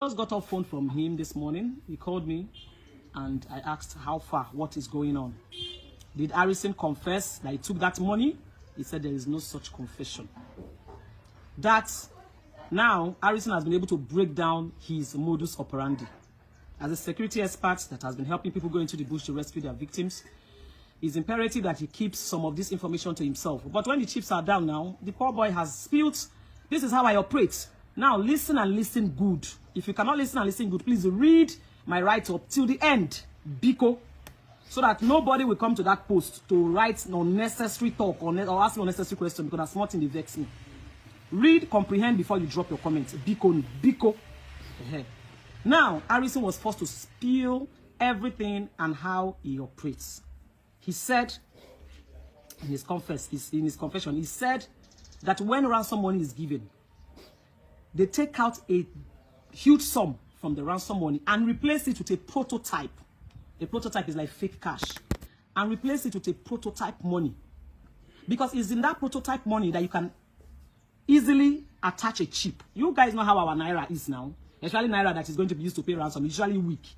just got off phone from him this morning. He called me and I asked how far, what is going on. Did Harrison confess that he took that money? He said there is no such confession. That now Harrison has been able to break down his modus operandi. As a security expert that has been helping people go into the bush to rescue their victims, it's imperative that he keeps some of this information to himself. But when the chips are down now, the poor boy has spilled, this is how I operate. Now listen and listen good. If you cannot listen and listen good, please read my write-up till the end, Biko, so that nobody will come to that post to write unnecessary talk or ask me unnecessary questions, because that's nothing they vex me. Read, comprehend before you drop your comments. Biko. Now, Harrison was forced to spill everything and how he operates. He said in his confession, he said that when ransom money is given, they take out a huge sum from the ransom money and replace it with a prototype. A prototype is like fake cash. And replace it with a prototype money. Because it's in that prototype money that you can easily attach a chip. You guys know how our Naira is now. Especially Naira that is going to be used to pay ransom. It's usually weak.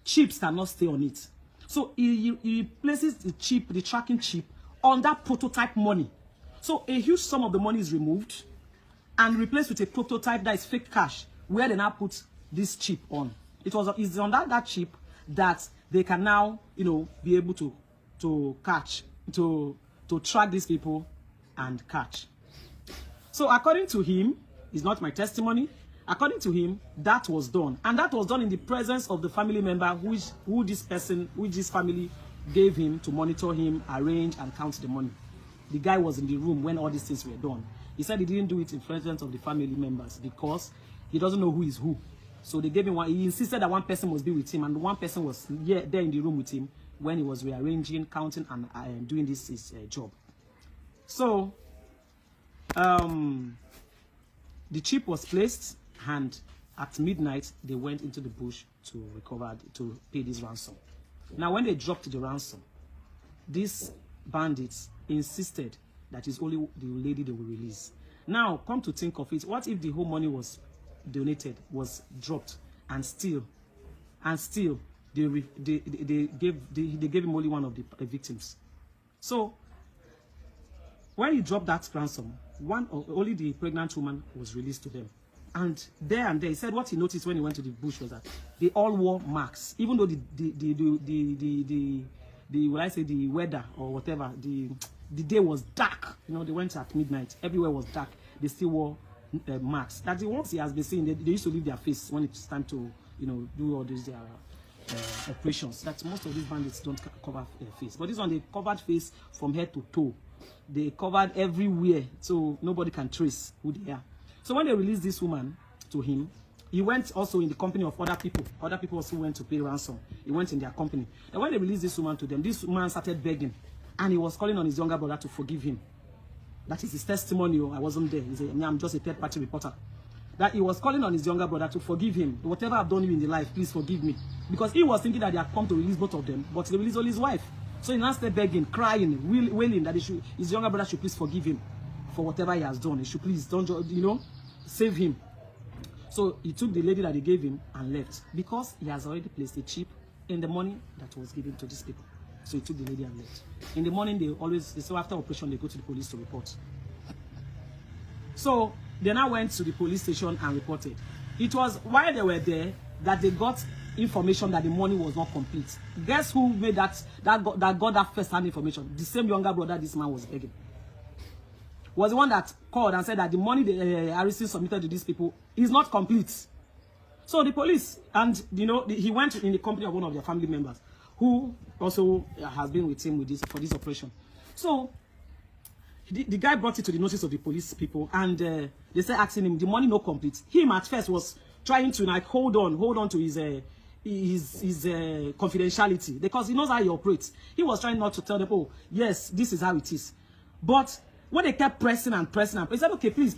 Chips cannot stay on it. So he places the chip, the tracking chip, on that prototype money. So a huge sum of the money is removed and replaced with a prototype that is fake cash, where they now put this chip on. It's on that chip that they can now, be able to track these people and catch. So according to him, it's not my testimony. According to him, that was done, and that was done in the presence of the family member who this family gave him to monitor him, arrange, and count the money. The guy was in the room when all these things were done. He said he didn't do it in presence of the family members because he doesn't know who is who. So they gave him one. He insisted that one person must be with him, and one person was there in the room with him when he was rearranging, counting, and doing his job. So the chip was placed, and at midnight they went into the bush to pay this ransom. Now when they dropped the ransom, these bandits insisted that it's only the lady they will release. Now come to think of it, what if the whole money was donated, was dropped, and still they gave him only one of the victims? So when he dropped that ransom, only the pregnant woman was released to them. And there, he said what he noticed when he went to the bush was that they all wore masks, even though the weather or whatever, the day was dark. They went at midnight, everywhere was dark. They still wore masks. That the ones he has been seeing, they used to leave their face when it's time to do all these operations. That most of these bandits don't cover their face, but this one they covered face from head to toe. They covered everywhere, so nobody can trace who they are. So when they released this woman to him, he went also in the company of other people. Other people also went to pay ransom. He went in their company. And when they released this woman to them, this woman started begging. And he was calling on his younger brother to forgive him. That is his testimony. I wasn't there. He said, I'm just a third-party reporter. That he was calling on his younger brother to forgive him. Whatever I've done in the life, please forgive me. Because he was thinking that they had come to release both of them, but they released only his wife. So he now started begging, crying, wailing that his younger brother should please forgive him for whatever he has done. He should please, save him. So he took the lady that he gave him and left, because he has already placed a chip in the money that was given to these people. So he took the lady and left. In the morning, so after operation, they go to the police to report. So they now went to the police station and reported. It was while they were there that they got information that the money was not complete. Guess who made that got that first-hand information? The same younger brother this man was begging. Was the one that called and said that the money Harrison submitted to these people is not complete. So the police, and he went in the company of one of their family members, who also has been with him for this operation. So the guy brought it to the notice of the police people, and they started asking him, the money no complete. Him at first was trying to hold on to his confidentiality, because he knows how he operates. He was trying not to tell them, oh yes, this is how it is. But when they kept pressing, he said, okay, please,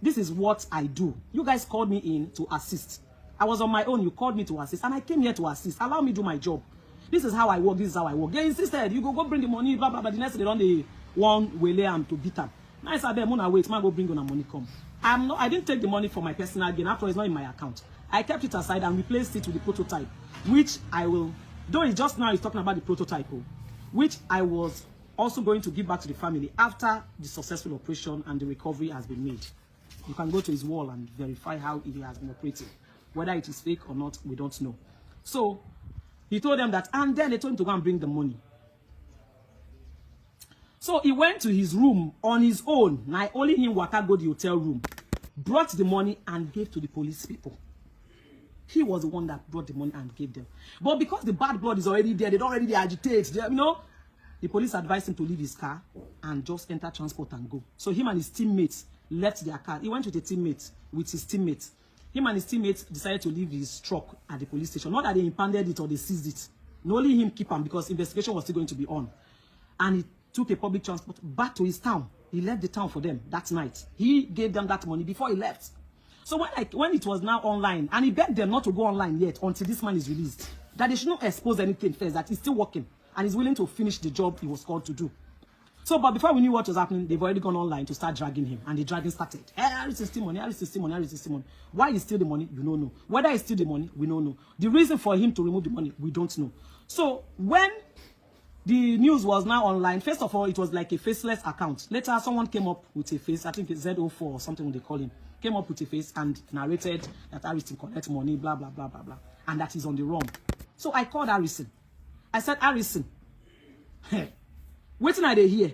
this is what I do. You guys called me in to assist. I was on my own, you called me to assist, and I came here to assist. Allow me do my job. This is how I work, They insisted, you go bring the money, blah, blah, blah. The next day, they one way and to beat him. Nice, I bet, wait, man, go bring on the money, come. I didn't take the money for my personal gain. After all, it's not in my account. I kept it aside and replaced it with the prototype, which I will, though it's just now he's talking about the prototype, which I was also going to give back to the family after the successful operation and the recovery has been made. You can go to his wall and verify how he has been operating. Whether it is fake or not, we don't know. So he told them that, and then they told him to go and bring the money. So he went to his room on his own. Now only him waka go the hotel room, brought the money and gave to the police people. He was the one that brought the money and gave them. But because the bad blood is already there, they don't already agitate. The police advised him to leave his car and just enter transport and go. So him and his teammates left their car. He went with his teammates. Him and his teammates decided to leave his truck at the police station. Not that they impounded it or they seized it. No, only him keep him because investigation was still going to be on. And he took a public transport back to his town. He left the town for them that night. He gave them that money before he left. So when it was now online, and he begged them not to go online yet until this man is released, that they should not expose anything first, that he's still working and he's willing to finish the job he was called to do. So, but before we knew what was happening, they've already gone online to start dragging him, and the dragging started. Hey, Harris is still money, Harris is still money, Harris is still money. Why he steal the money, we don't know. Whether he steal the money, we don't know. The reason for him to remove the money, we don't know. So, when the news was now online, first of all, it was like a faceless account. Later, someone came up with a face, I think it's Z04 or something they call him, came up with a face and narrated that Harrison collect money, blah, blah, blah, blah, blah, and that he's on the run. So I called Harrison. I said, Harrison, hey, waiting are they here?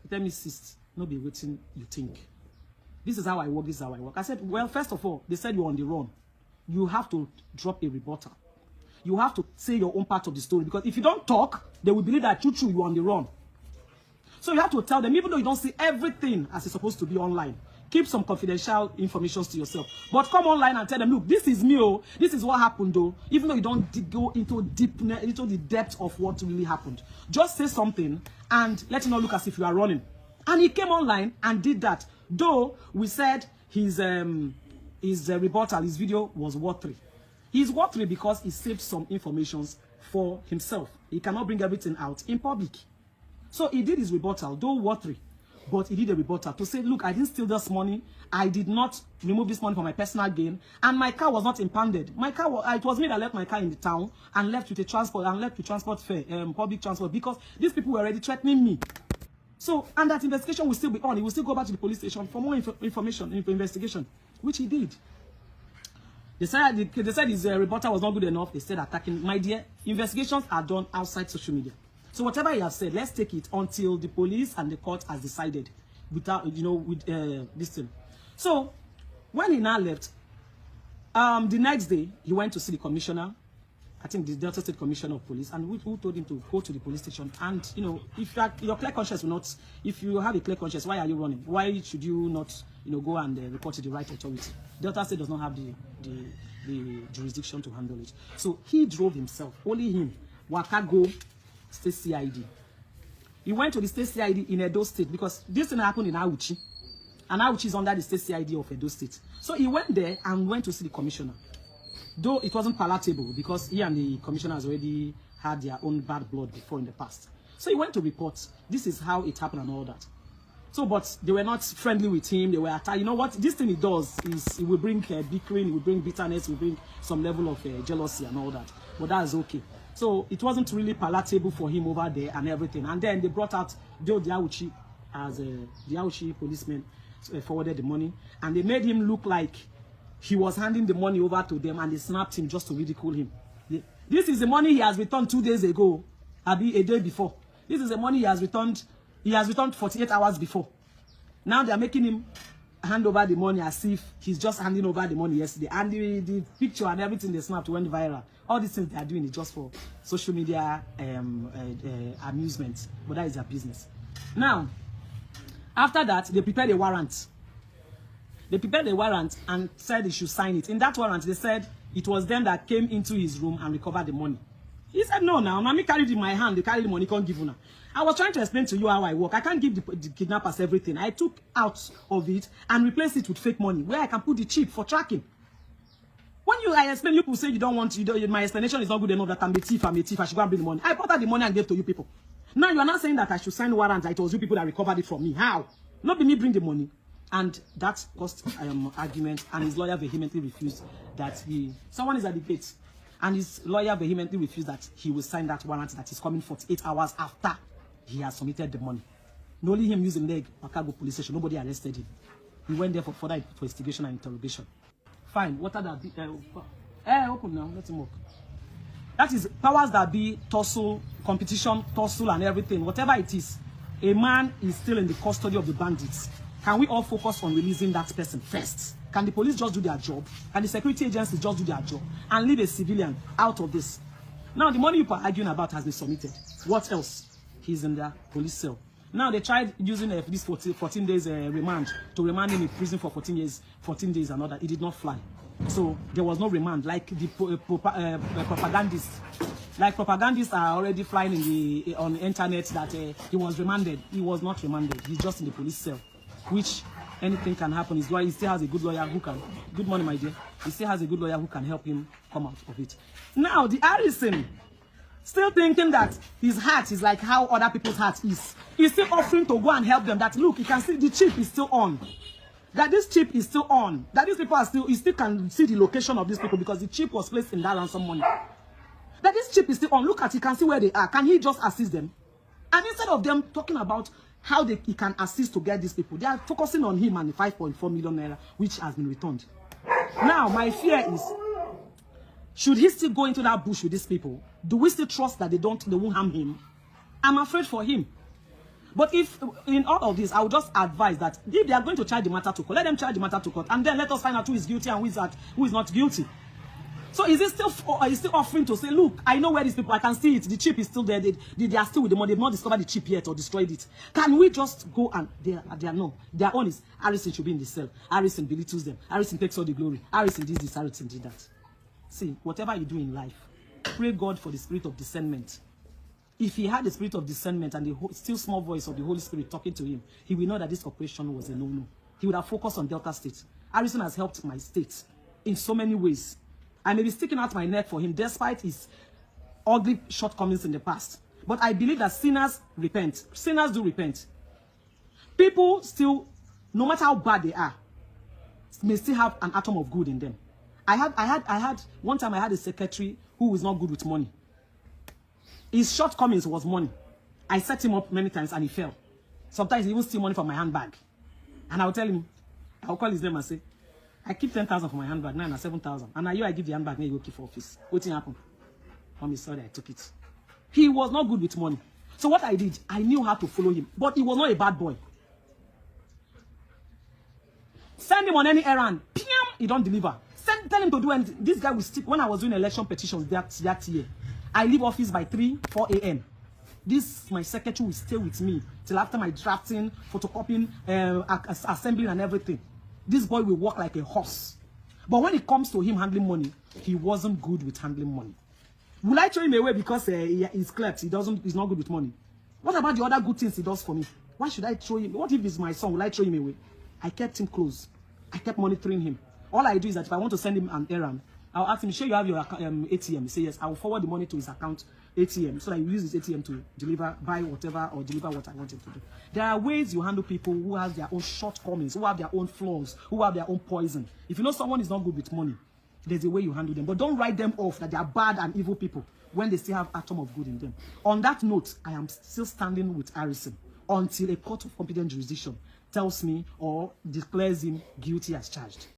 Tell me, sis, no be waiting you think. This is how I work, this is how I work. I said, well, first of all, they said you're on the run. You have to drop a rebuttal. You have to say your own part of the story, because if you don't talk, they will believe that true, you're on the run. So you have to tell them, even though you don't see everything as it's supposed to be online, keep some confidential information to yourself. But come online and tell them, look, this is me, oh, this is what happened, though. Even though you don't go into the depth of what really happened. Just say something and let it not look as if you are running. And he came online and did that. Though we said his rebuttal, his video was watery. He's watery because he saved some information for himself. He cannot bring everything out in public. So he did his rebuttal, though watery. But he did a rebuttal to say, look, I didn't steal this money. I did not remove this money for my personal gain. And my car was not impounded. My car, it was me that left my car in the town and left with a transport, and left with transport fare, public transport, because these people were already threatening me. So, and that investigation will still be on. He will still go back to the police station for more information, investigation, which he did. They said his rebuttal was not good enough. They said attacking. My dear, investigations are done outside social media. So whatever he has said, let's take it until the police and the court has decided, without, with this thing. So when he now left, the next day he went to see the commissioner, I think the Delta State Commissioner of Police, and who told him to go to the police station. And if your clear conscience will not, if you have a clear conscience, why are you running? Why should you not, go and report to the right authority? Delta State does not have the jurisdiction to handle it. So he drove himself, only him, Wakago State CID. He went to the State CID in Edo State because this thing happened in Auchi. And Auchi is under the State CID of Edo State. So he went there and went to see the commissioner. Though it wasn't palatable because he and the commissioner has already had their own bad blood before in the past. So he went to report, this is how it happened and all that. So, but they were not friendly with him. They were attacked. You know what? This thing he does is it will bring bickering, it will bring bitterness, it will bring some level of jealousy and all that. But that's okay. So it wasn't really palatable for him over there and everything. And then they brought out Joe Diauchi as the Diauchi policeman forwarded the money. And they made him look like he was handing the money over to them, and they snapped him just to ridicule him. This is the money he has returned 2 days ago, a day before. This is the money he has returned 48 hours before. Now they are making him hand over the money as if he's just handing over the money yesterday. And the picture and everything they snapped went viral. All these things they are doing is just for social media amusement, but that is their business. Now, after that, they prepared a warrant. They prepared a warrant and said he should sign it. In that warrant, they said it was them that came into his room and recovered the money. He said, no, now, mommy carried it in my hand. They carried the money, can't give you now. I was trying to explain to you how I work. I can't give the kidnappers everything. I took out of it and replaced it with fake money, where I can put the chip for tracking. When I explain, you people say you don't want, my explanation is not good enough that I'm a thief, I should go and bring the money. I brought out the money and gave to you people. Now you are not saying that I should sign warrant that it was you people that recovered it from me. How? Not be me bring the money And that caused argument, and his lawyer vehemently refused that someone is at the gate, and his lawyer vehemently refused that he will sign that warrant that is coming 48 hours after he has submitted the money. Not only him using leg, Wakago police station, nobody arrested him. He went there for further investigation and interrogation. Fine, what are that? Open now, let him walk. That is powers that be, tussle, competition, tussle and everything, whatever it is. A man is still in the custody of the bandits. Can we all focus on releasing that person first? Can the police just do their job? Can the security agencies just do their job and leave a civilian out of this? Now, the money you are arguing about has been submitted. What else? He's in the police cell. Now, they tried using this 14 days remand to remand him in prison for 14 days and all that. It did not fly. So, there was no remand like the propagandists. Like propagandists are already flying on the internet that he was remanded. He was not remanded. He's just in the police cell, which anything can happen. His lawyer, he still has a good lawyer who can. Good morning, my dear. He still has a good lawyer who can help him come out of it. Now, the Harrison, still thinking that his heart is like how other people's heart is. He's still offering to go and help them. That look, you can see the chip is still on. That this chip is still on. That these people are still, he still can see the location of these people because the chip was placed in that ransom money. That this chip is still on. Look at it, you can see where they are. Can he just assist them? And instead of them talking about how he can assist to get these people, they are focusing on him and the 5.4 million naira, which has been returned. Now, my fear is, should he still go into that bush with these people? Do we still trust that they won't harm him? I'm afraid for him. But if, in all of this, I would just advise that if they are going to charge the matter to court, let them charge the matter to court, and then let us find out who is guilty and who is not guilty. So is he still offering to say, look, I know where these people, I can see it, the chip is still there, they are still with the money, they've not discovered the chip yet or destroyed it. Can we just go and, their own is, Harrison should be in the cell, Harrison belittles them, Harrison takes all the glory, Harrison did this, Harrison did that. See, whatever you do in life, pray God for the spirit of discernment. If he had the spirit of discernment and the still small voice of the Holy Spirit talking to him, he will know that this operation was a no-no. He would have focused on Delta State. Harrison has helped my state in so many ways. I may be sticking out my neck for him despite his ugly shortcomings in the past. But I believe that sinners repent. Sinners do repent. People still, no matter how bad they are, may still have an atom of good in them. One time I had a secretary who was not good with money. His shortcomings was money. I set him up many times and he fell. Sometimes he even steal money from my handbag. And I'll tell him, I'll call his name and say, I keep 10,000 for my handbag, now and 7,000. And now I give the handbag, now you go keep for office. What thing happened? Mommy, sorry, I took it. He was not good with money. So what I did, I knew how to follow him. But he was not a bad boy. Send him on any errand. Piam, he don't deliver. Tell him to do anything. This guy will stick. When I was doing election petitions that year, I leave office by 4 a.m. This, my secretary will stay with me till after my drafting, photocopying, assembling and everything. This boy will walk like a horse. But when it comes to him handling money, he wasn't good with handling money. Will I throw him away because he's clept? He's not good with money. What about the other good things he does for me? Why should I throw him? What if he's my son? Will I throw him away? I kept him close. I kept monitoring him. All I do is that if I want to send him an errand, I'll ask him, sure you have your ATM? He say yes. I will forward the money to his account ATM so that he will use his ATM to buy whatever or deliver what I want him to do. There are ways you handle people who have their own shortcomings, who have their own flaws, who have their own poison. If you know someone is not good with money, there's a way you handle them. But don't write them off that they are bad and evil people when they still have an atom of good in them. On that note, I am still standing with Harrison until a court of competent jurisdiction tells me or declares him guilty as charged.